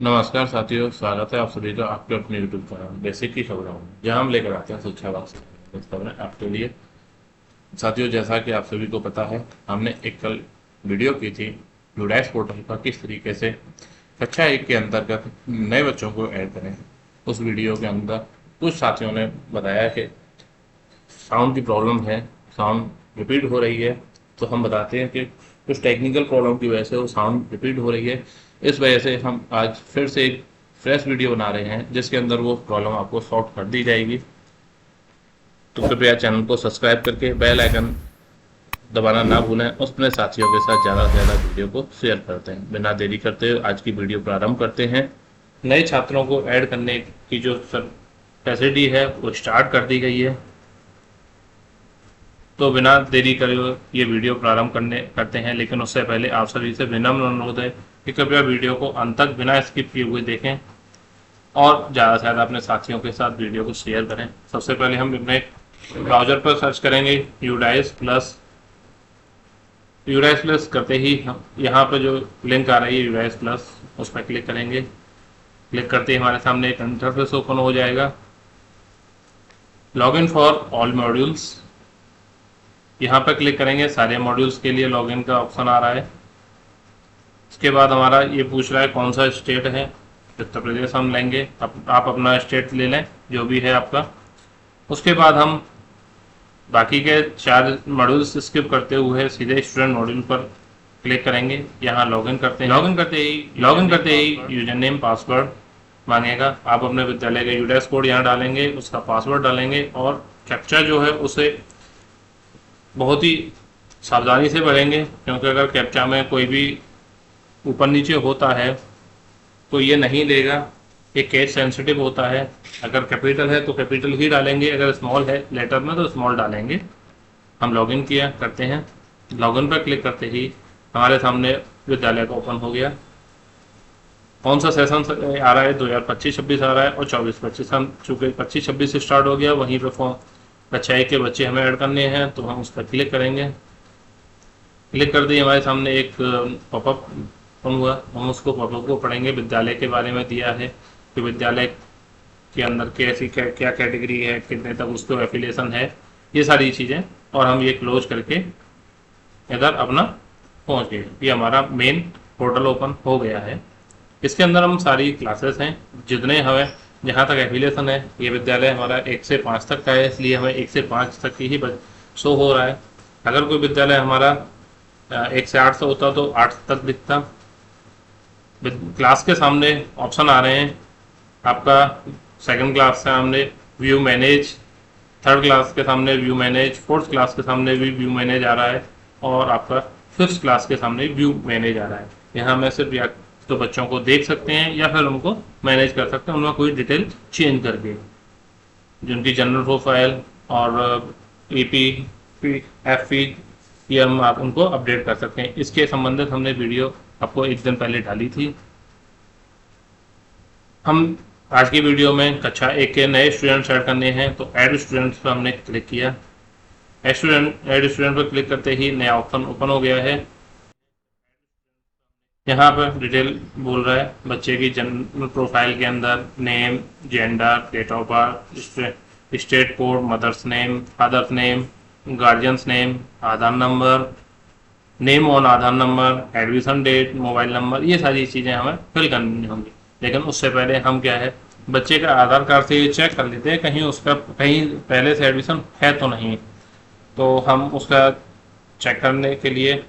नमस्कार साथियों, स्वागत है आप सभी का आपके अपने यूट्यूब चैनल बेसिक की खबरों में, जहां हम लेकर आते हैं शिक्षा वास्ते खबरें आपके लिए। साथियों, जैसा कि आप सभी को पता है, हमने एक कल वीडियो की थी यूडाइस पोर्टल पर किस तरीके से कक्षा 1 के अंतर्गत नए बच्चों को ऐड करें। उस वीडियो के अंदर कुछ साथियों ने बताया कि साउंड की प्रॉब्लम है, साउंड रिपीट हो रही है। तो हम बताते हैं कि कुछ टेक्निकल प्रॉब्लम की वजह से वो साउंड रिपीट हो रही है। इस वजह से हम आज फिर से एक फ्रेश वीडियो बना रहे हैं, जिसके अंदर वो प्रॉब्लम आपको सॉल्व कर दी जाएगी। तो कृपया चैनल को सब्सक्राइब करके बेल आइकन दबाना ना भूलें। अपने साथियों के साथ ज़्यादा से ज़्यादा वीडियो को शेयर करते हैं। बिना देरी करते हुए आज की वीडियो प्रारंभ करते हैं। नए छात्रों को ऐड करने की जो फैसिलिटी है वो स्टार्ट कर दी गई है। तो बिना देरी करे ये वीडियो प्रारंभ करते हैं, लेकिन उससे पहले आप सभी से विनम्र अनुरोध है कि कृपया वीडियो को अंत तक बिना स्किप किए हुए देखें और ज़्यादा से ज़्यादा अपने साथियों के साथ वीडियो को शेयर करें। सबसे पहले हम अपने ब्राउजर पर सर्च करेंगे यूडाइस प्लस। यूडाइस प्लस करते ही हम यहाँ पर जो लिंक आ रही है यूडाइस प्लस, उस पर क्लिक करेंगे। क्लिक करते ही हमारे सामने एक इंटरफेस ओपन हो जाएगा। लॉगिन फॉर ऑल मॉड्यूल्स, यहाँ पर क्लिक करेंगे। सारे मॉड्यूल्स के लिए लॉगिन का ऑप्शन आ रहा है। इसके बाद हमारा ये पूछ रहा है कौन सा स्टेट है। उत्तर प्रदेश हम लेंगे। आप अपना स्टेट ले लें जो भी है आपका। उसके बाद हम बाकी के 4 मॉड्यूल्स स्किप करते हुए सीधे स्टूडेंट मॉड्यूल पर क्लिक करेंगे। यहाँ लॉगिन करते हैं। लॉगिन करते ही यूजर नेम पासवर्ड मांगेगा। आप अपने विद्यालय का यूडाइस कोड यहाँ डालेंगे, उसका पासवर्ड डालेंगे और कैप्चा जो है उसे बहुत ही सावधानी से भरेंगे, क्योंकि अगर कैप्चा में कोई भी ऊपर नीचे होता है तो ये नहीं लेगा। ये केस सेंसिटिव होता है। अगर कैपिटल है तो कैपिटल ही डालेंगे, अगर स्मॉल है लेटर में तो स्मॉल डालेंगे। हम लॉगिन किया करते हैं। लॉगिन पर क्लिक करते ही हमारे सामने विद्यालय का ओपन हो गया। कौन सा सेशन आ रहा है, 2025-26 आ रहा है और 24-25। हम चूँकि 25-26 से स्टार्ट हो गया, वहीं पर फॉर्म कक्षा 1 के बच्चे हमें ऐड करने हैं, तो हम उस पर क्लिक करेंगे। क्लिक कर दिए, हमारे सामने एक पॉपअप ओपन हुआ। हम उसको पॉपअप को पढ़ेंगे। विद्यालय के बारे में दिया है कि विद्यालय के अंदर कैसी क्या कैटेगरी है, कितने तक उसको एफिलिएशन है, ये सारी चीज़ें। और हम ये क्लोज करके इधर अपना पहुंच गए। ये हमारा मेन पोर्टल ओपन हो गया है। इसके अंदर हम सारी क्लासेस हैं जितने हमें, जहाँ तक एफिलिएशन है। ये विद्यालय हमारा 1 से 5 तक का है, इसलिए हमें 1 से 5 तक की ही शो हो रहा है। अगर कोई विद्यालय हमारा 1 से 8 से होता तो 8 तक दिखता। क्लास के सामने ऑप्शन आ रहे हैं आपका। सेकंड क्लास के सामने व्यू मैनेज, थर्ड क्लास के सामने व्यू मैनेज, फोर्थ क्लास के सामने भी व्यू मैनेज आ रहा है और आपका फिफ्थ क्लास के सामने व्यू मैनेज आ रहा है। यहाँ में सिर्फ या तो बच्चों को देख सकते हैं या फिर उनको मैनेज कर सकते हैं, उनका कोई डिटेल चेंज करके, जिनकी जनरल प्रोफाइल और ईपी एफपी, ये हम आप उनको अपडेट कर सकते हैं। इसके संबंधित हमने वीडियो आपको एक दिन पहले डाली थी। हम आज की वीडियो में कक्षा 1 के नए स्टूडेंट्स ऐड करने हैं, तो ऐड स्टूडेंट्स पर हमने क्लिक किया। ऐड स्टूडेंट पर क्लिक करते ही नया ऑप्शन ओपन हो गया है। यहाँ पर डिटेल बोल रहा है बच्चे की जनरल प्रोफाइल के अंदर name, gender, date of birth, state code, mother's name, father's name, guardian's name, Aadhaar number, name on Aadhaar number, admission date, mobile number, ये सारी चीज़ें हमें फिल करनी होंगी। लेकिन उससे पहले हम क्या है, बच्चे का आधार कार्ड से ये चेक कर लेते हैं कहीं उसका कहीं पहले से एडमिशन है तो नहीं। तो हम उसका चेक करने के लिए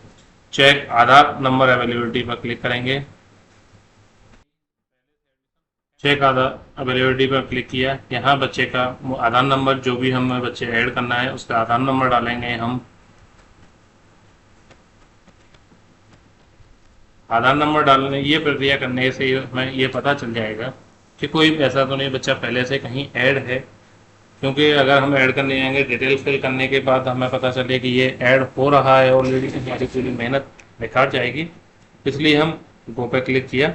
चेक आधार नंबर अवेलेबिलिटी पर क्लिक करेंगे। चेक आधार अवेलेबिलिटी पर क्लिक किया। यहाँ बच्चे का आधार नंबर, जो भी हमें बच्चे ऐड करना है उसका आधार नंबर डालेंगे हम। आधार नंबर डालने ये प्रक्रिया करने से हमें ये पता चल जाएगा कि कोई ऐसा तो नहीं बच्चा पहले से कहीं ऐड है, क्योंकि अगर हम ऐड करने जाएंगे डिटेल फिल करने के बाद हमें पता चले कि ये ऐड हो रहा है ऑलरेडी, तो हमारी पूरी मेहनत बेकार जाएगी। इसलिए हम गो पे क्लिक किया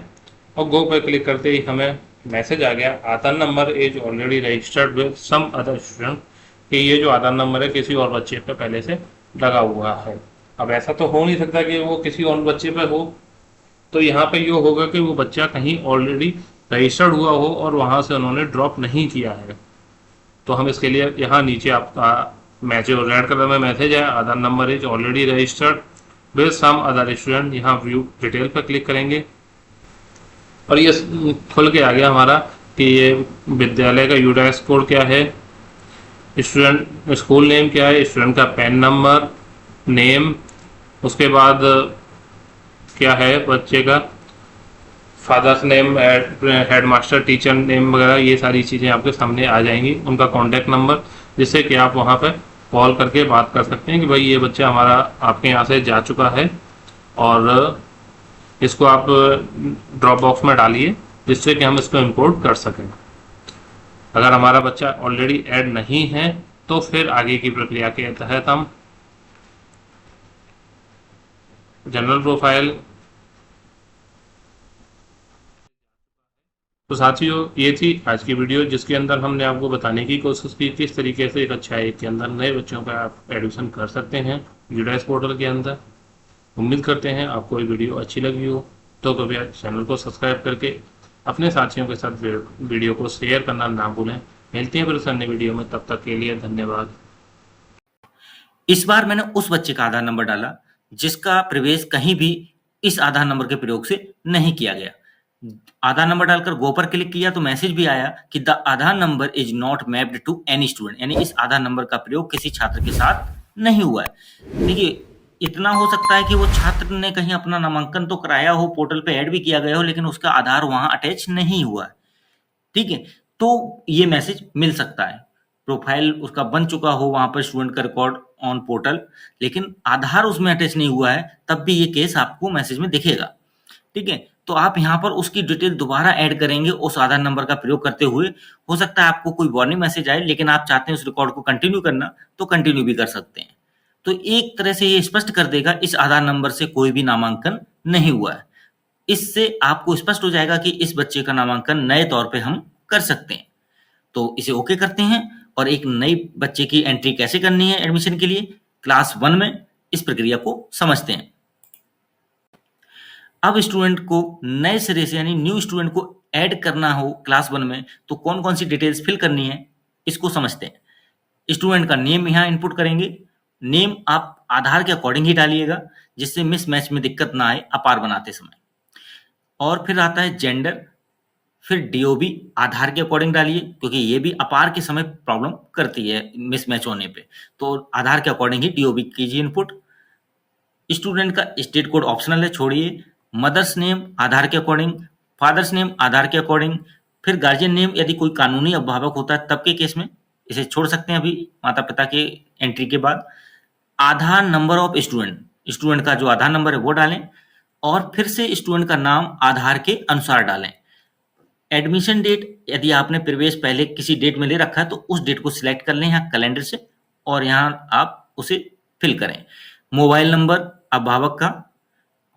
और गो पे क्लिक करते ही हमें मैसेज आ गया, Aadhaar number is already registered with some other student, कि ये जो आधार नंबर है किसी और बच्चे पे पहले से लगा हुआ है। अब ऐसा तो हो नहीं सकता कि वो किसी और बच्चे पे हो, तो यहाँ पे ये होगा कि वो बच्चा कहीं ऑलरेडी रजिस्टर्ड हुआ हो और वहाँ से उन्होंने ड्रॉप नहीं किया है। तो हम इसके लिए यहाँ नीचे आपका मैसेज रेड कलर में मैसेज है, Aadhaar number is already registered with some other student, यहाँ व्यू डिटेल पर क्लिक करेंगे और ये खुल के आ गया हमारा कि ये विद्यालय का यूडाइस कोड क्या है, स्टूडेंट स्कूल नेम क्या है, स्टूडेंट का पैन नंबर, नेम, उसके बाद क्या है बच्चे का father's name, head master, teacher name वगैरह, ये सारी चीज़ें आपके सामने आ जाएंगी, उनका कॉन्टैक्ट नंबर, जिससे कि आप वहाँ पर कॉल करके बात कर सकते हैं कि भाई ये बच्चा हमारा आपके यहाँ से जा चुका है और इसको आप ड्रॉप बॉक्स में डालिए, जिससे कि हम इसको इंपोर्ट कर सकें। अगर हमारा बच्चा ऑलरेडी ऐड नहीं है तो फिर आगे की प्रक्रिया के तहत हम जनरल प्रोफाइल। तो साथियों, ये थी आज की वीडियो, जिसके अंदर हमने आपको बताने की कोशिश की किस तरीके से कक्षा 1 के अंदर नए बच्चों का आप एडमिशन कर सकते हैं यूडाइस पोर्टल के अंदर। उम्मीद करते हैं आपको ये वीडियो अच्छी लगी हो, तो कृपया चैनल को सब्सक्राइब करके अपने साथियों के साथ वीडियो को शेयर करना ना भूलें। मिलते हैं फिर उस अन्य वीडियो में, तब तक के लिए धन्यवाद। इस बार मैंने उस बच्चे का आधार नंबर डाला जिसका प्रवेश कहीं भी इस आधार नंबर के प्रयोग से नहीं किया गया। आधार नंबर डालकर गो पर क्लिक किया तो मैसेज भी आया कि the Aadhaar number is not mapped to any student, यानी इस आधार नंबर का प्रयोग किसी छात्र के साथ नहीं हुआ है। देखिए, इतना हो सकता है कि वो छात्र ने कहीं अपना नामांकन तो कराया हो, पोर्टल पे ऐड भी किया गया हो, लेकिन उसका आधार वहां अटैच नहीं हुआ है। ठीक है, तो ये मैसेज मिल सकता है। प्रोफाइल उसका बन चुका हो वहां पर स्टूडेंट का रिकॉर्ड ऑन पोर्टल, लेकिन आधार उसमें अटैच नहीं हुआ है, तब भी ये केस आपको मैसेज में दिखेगा। ठीक है, तो आप यहाँ पर उसकी डिटेल दोबारा ऐड करेंगे उस आधार नंबर का प्रयोग करते हुए। हो सकता है आपको कोई वार्निंग मैसेज आए, लेकिन आप चाहते हैं उस रिकॉर्ड को कंटिन्यू करना, तो कंटिन्यू भी कर सकते हैं। तो एक तरह से ये स्पष्ट कर देगा इस आधार नंबर से कोई भी नामांकन नहीं हुआ है। इससे आपको स्पष्ट हो जाएगा कि इस बच्चे का नामांकन नए तौर पे हम कर सकते हैं। तो इसे ओके करते हैं और एक नई बच्चे की एंट्री कैसे करनी है एडमिशन के लिए क्लास 1 में, इस प्रक्रिया को समझते हैं। अब स्टूडेंट को नए सिरे से यानी न्यू स्टूडेंट को ऐड करना हो क्लास 1 में, तो कौन कौन सी डिटेल्स फिल करनी है इसको समझते हैं। स्टूडेंट का नेम यहाँ इनपुट करेंगे। नेम आप आधार के अकॉर्डिंग ही डालिएगा, जिससे मिसमैच में दिक्कत ना आए अपार बनाते समय। और फिर आता है जेंडर, फिर डीओबी आधार के अकॉर्डिंग डालिए, क्योंकि ये भी अपार के समय प्रॉब्लम करती है मिसमैच होने पे। तो आधार के अकॉर्डिंग ही डीओबी कीजिए इनपुट। स्टूडेंट का स्टेट कोड ऑप्शनल है, छोड़िए। मदर्स नेम आधार के अकॉर्डिंग, फादर्स नेम आधार के अकॉर्डिंग, फिर गार्जियन नेम यदि कोई कानूनी अभिभावक होता है तब के केस में इसे छोड़ सकते हैं अभी माता पिता के एंट्री के बाद। आधार नंबर ऑफ स्टूडेंट, स्टूडेंट का जो आधार नंबर है वो डालें और फिर से स्टूडेंट का नाम आधार के अनुसार डालें। एडमिशन डेट, यदि आपने प्रवेश पहले किसी डेट में ले रखा है तो उस डेट को सिलेक्ट कर लें यहाँ कैलेंडर से और यहाँ आप उसे फिल करें। मोबाइल नंबर अभिभावक का,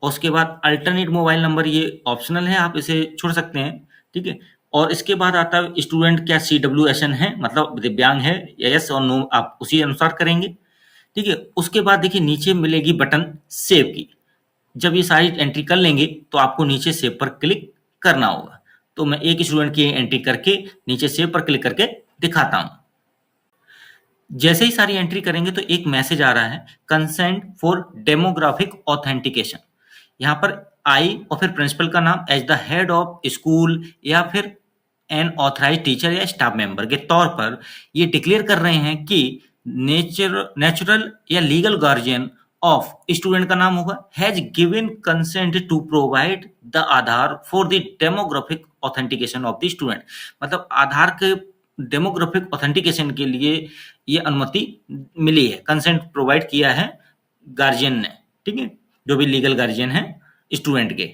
उसके बाद अल्टरनेट मोबाइल नंबर ये ऑप्शनल है, आप इसे छोड़ सकते हैं। ठीक है, और इसके बाद आता है स्टूडेंट क्या CWSN है, मतलब दिव्यांग है, यस और नो आप उसी अनुसार करेंगे। ठीक है, उसके बाद देखिए नीचे मिलेगी बटन सेव की। जब ये सारी एंट्री कर लेंगे तो आपको नीचे सेव पर क्लिक करना होगा। तो मैं एक स्टूडेंट की एंट्री करके नीचे सेव पर क्लिक करके दिखाता हूं। जैसे ही सारी एंट्री करेंगे तो एक मैसेज आ रहा है, कंसेंट फॉर डेमोग्राफिक ऑथेंटिकेशन। यहाँ पर आई और फिर प्रिंसिपल का नाम as the head of school या फिर एन ऑथराइज टीचर या स्टाफ मेंबर के तौर पर ये डिक्लेयर कर रहे हैं कि नेचुरल या लीगल गार्जियन ऑफ स्टूडेंट का नाम होगा has given consent to provide the Aadhaar for the demographic authentication of the student. मतलब आधार के डेमोग्राफिक ऑथेंटिकेशन के लिए ये अनुमति मिली है, कंसेंट प्रोवाइड किया है गार्जियन ने। ठीक है, जो भी लीगल गार्जियन है स्टूडेंट के,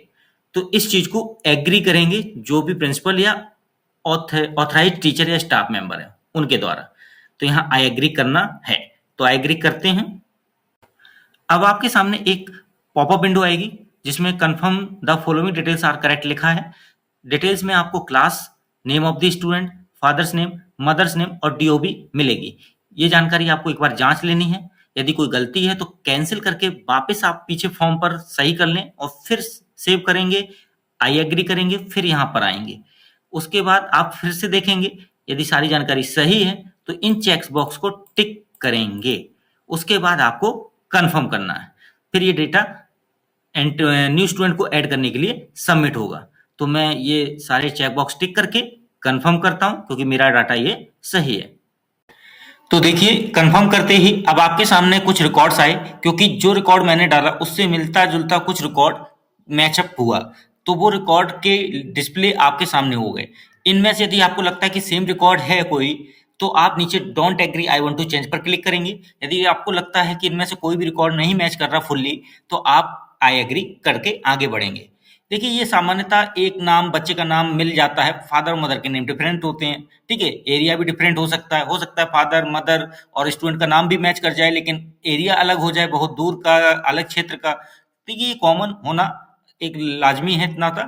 तो इस चीज को एग्री करेंगे जो भी प्रिंसिपल या ऑथराइज टीचर या स्टाफ मेंबर है उनके द्वारा। तो यहाँ आई एग्री करना है, तो आई एग्री करते हैं। अब आपके सामने एक पॉपअप विंडो आएगी जिसमें confirm the following details are correct लिखा है। डिटेल्स में आपको class, name of the student, father's name, mother's name और डीओबी मिलेगी। ये जानकारी आपको एक बार जांच लेनी है। यदि कोई गलती है तो कैंसिल करके वापस आप पीछे फॉर्म पर सही कर लें और फिर सेव करेंगे, आई एग्री करेंगे, फिर यहाँ पर आएंगे। उसके बाद आप फिर से देखेंगे, यदि सारी जानकारी सही है तो इन चेक बॉक्स को टिक करेंगे। उसके बाद आपको कंफर्म करना है, फिर ये डेटा न्यू स्टूडेंट को ऐड करने के लिए सबमिट होगा। तो मैं ये सारे चेक बॉक्स टिक करके कंफर्म करता हूं क्योंकि मेरा डाटा ये सही है। तो देखिए कंफर्म करते ही अब आपके सामने कुछ रिकॉर्ड्स आए, क्योंकि जो रिकॉर्ड मैंने डाला उससे मिलता जुलता कुछ रिकॉर्ड मैचअप हुआ, तो वो रिकॉर्ड के डिस्प्ले आपके सामने हो गए। इनमें से यदि आपको लगता है कि सेम रिकॉर्ड है कोई, तो आप नीचे don't agree I want to change पर क्लिक करेंगे। यदि आपको लगता है कि इनमें से कोई भी रिकॉर्ड नहीं मैच कर रहा फुल्ली, तो आप आई एग्री करके आगे बढ़ेंगे। देखिए ये सामान्यतः एक नाम, बच्चे का नाम मिल जाता है, फादर मदर के नेम डिफरेंट होते हैं, ठीक है, एरिया भी डिफरेंट हो सकता है फादर मदर और स्टूडेंट का नाम भी मैच कर जाए, लेकिन एरिया अलग हो जाए, बहुत दूर का, अलग क्षेत्र का। देखिए ये कॉमन होना एक लाजमी है इतना था,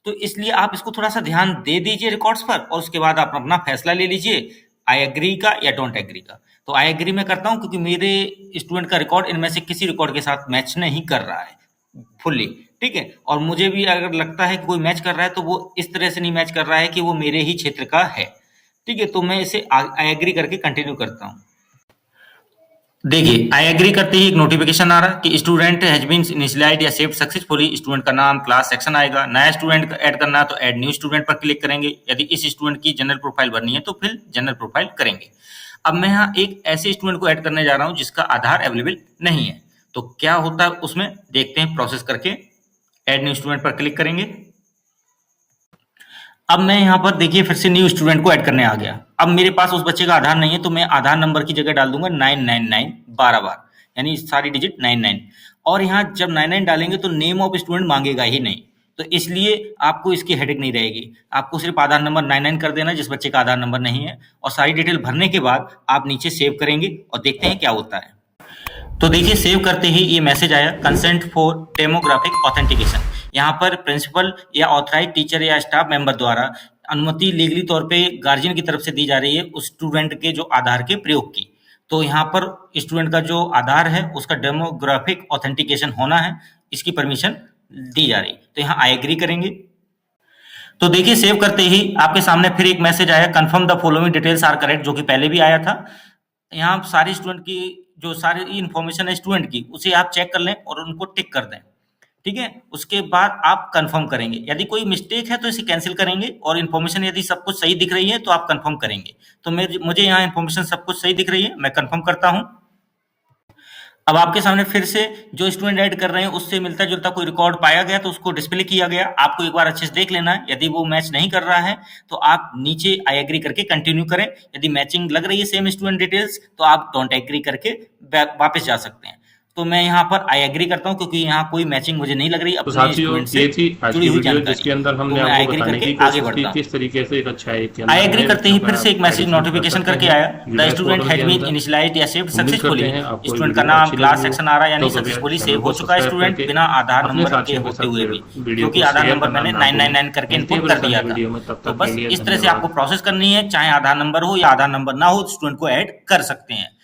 तो इसलिए आप इसको थोड़ा सा ध्यान दे दीजिए रिकॉर्ड्स पर, और उसके बाद आप अपना फैसला ले लीजिए आई एग्री का या डोंट एग्री का। तो आई एग्री मैं करता हूँ क्योंकि मेरे स्टूडेंट का रिकॉर्ड इनमें से किसी रिकॉर्ड के साथ मैच नहीं कर रहा है फुल्ली, ठीक है, और मुझे भी अगर लगता है कि कोई मैच कर रहा है तो वो इस तरह से नहीं मैच कर रहा है कि वो मेरे ही क्षेत्र का है, ठीक है, तो मैं इसे आई एग्री करके कंटिन्यू करता हूँ। देखिए आई एग्री करते ही एक नोटिफिकेशन आ रहा है कि स्टूडेंट हैज बीन इनिशियलाइज्ड या सेव्ड सक्सेसफुली। स्टूडेंट का नाम, क्लास, सेक्शन आएगा। नया स्टूडेंट ऐड करना है तो ऐड न्यू स्टूडेंट पर क्लिक करेंगे। यदि इस स्टूडेंट की जनरल प्रोफाइल भरनी है तो फिर जनरल प्रोफाइल करेंगे। अब मैं यहाँ एक ऐसे स्टूडेंट को ऐड करने जा रहा हूँ जिसका आधार अवेलेबल नहीं है, तो क्या होता है उसमें देखते हैं प्रोसेस करके। ऐड न्यू स्टूडेंट पर क्लिक करेंगे। अब मैं यहाँ पर देखिए फिर से न्यू स्टूडेंट को ऐड करने आ गया। अब मेरे पास उस बच्चे का आधार नहीं है, तो मैं आधार नंबर की जगह डाल दूंगा 999 12 बार, यानी सारी डिजिट 99। और यहाँ जब 99 डालेंगे तो नेम ऑफ स्टूडेंट मांगेगा ही नहीं, तो इसलिए आपको इसकी हेडेक नहीं रहेगी। आपको सिर्फ आधार नंबर 99 कर देना जिस बच्चे का आधार नंबर नहीं है, और सारी डिटेल भरने के बाद आप नीचे सेव करेंगे और देखते हैं क्या होता है। तो देखिए सेव करते ही ये मैसेज आया, कंसेंट फॉर डेमोग्राफिक ऑथेंटिकेशन। यहाँ पर प्रिंसिपल या ऑथराइज टीचर या स्टाफ मेंबर द्वारा अनुमति लीगली तौर पे गार्जियन की तरफ से दी जा रही है उस स्टूडेंट के जो आधार के प्रयोग की। तो यहाँ पर स्टूडेंट का जो आधार है उसका डेमोग्राफिक ऑथेंटिकेशन होना है, इसकी परमिशन दी जा रही। तो यहाँ आई एग्री करेंगे। तो देखिए सेव करते ही आपके सामने फिर एक मैसेज आया, confirm the following details are correct, जो कि पहले भी आया था। यहाँ सारे स्टूडेंट की जो सारी इन्फॉर्मेशन है स्टूडेंट की, उसे आप चेक कर लें और उनको टिक कर दें, ठीक है। उसके बाद आप कंफर्म करेंगे। यदि कोई मिस्टेक है तो इसे कैंसिल करेंगे, और इन्फॉर्मेशन यदि सब कुछ सही दिख रही है तो आप कंफर्म करेंगे। तो मुझे यहाँ इन्फॉर्मेशन सब कुछ सही दिख रही है, मैं कंफर्म करता हूँ। अब आपके सामने फिर से जो स्टूडेंट ऐड कर रहे हैं उससे मिलता जुलता कोई रिकॉर्ड पाया गया तो उसको डिस्प्ले किया गया। आपको एक बार अच्छे से देख लेना है, यदि वो मैच नहीं कर रहा है तो आप नीचे आई एग्री करके कंटिन्यू करें। यदि मैचिंग लग रही है सेम स्टूडेंट डिटेल्स तो आप डोंट एग्री करके वापस जा सकते हैं। तो मैं यहाँ पर आई एग्री करता हूँ क्योंकि यहाँ कोई मैचिंग मुझे नहीं लग रही तो अपने साथियों स्टूडेंट से ये थी आज जुड़ी की हुई वीडियो जानकारी। जिसके अंदर तो हमने मैं आपको एग्री बताने करके की आगे कोशिश की बढ़ता हूँ। किस तरीके से एक अच्छा एक आई एग्री करते ही फिर से एक मैसेज नोटिफिकेशन करके आया, the student has been initialised या सेव्ड सक्सेसफुली। स्टूडेंट का नाम, क्लास, सेक्शन आ रहा है, यानी सक्सेसफुली सेव हो चुका है स्टूडेंट बिना आधार नंबर के होते हुए भी, क्योंकि आधार नंबर मैंने 999 करके इनपुट कर दिया था। तो बस इस तरह से आपको प्रोसेस करनी है, चाहे आधार नंबर हो या आधार नंबर ना हो, स्टूडेंट को ऐड कर सकते हैं।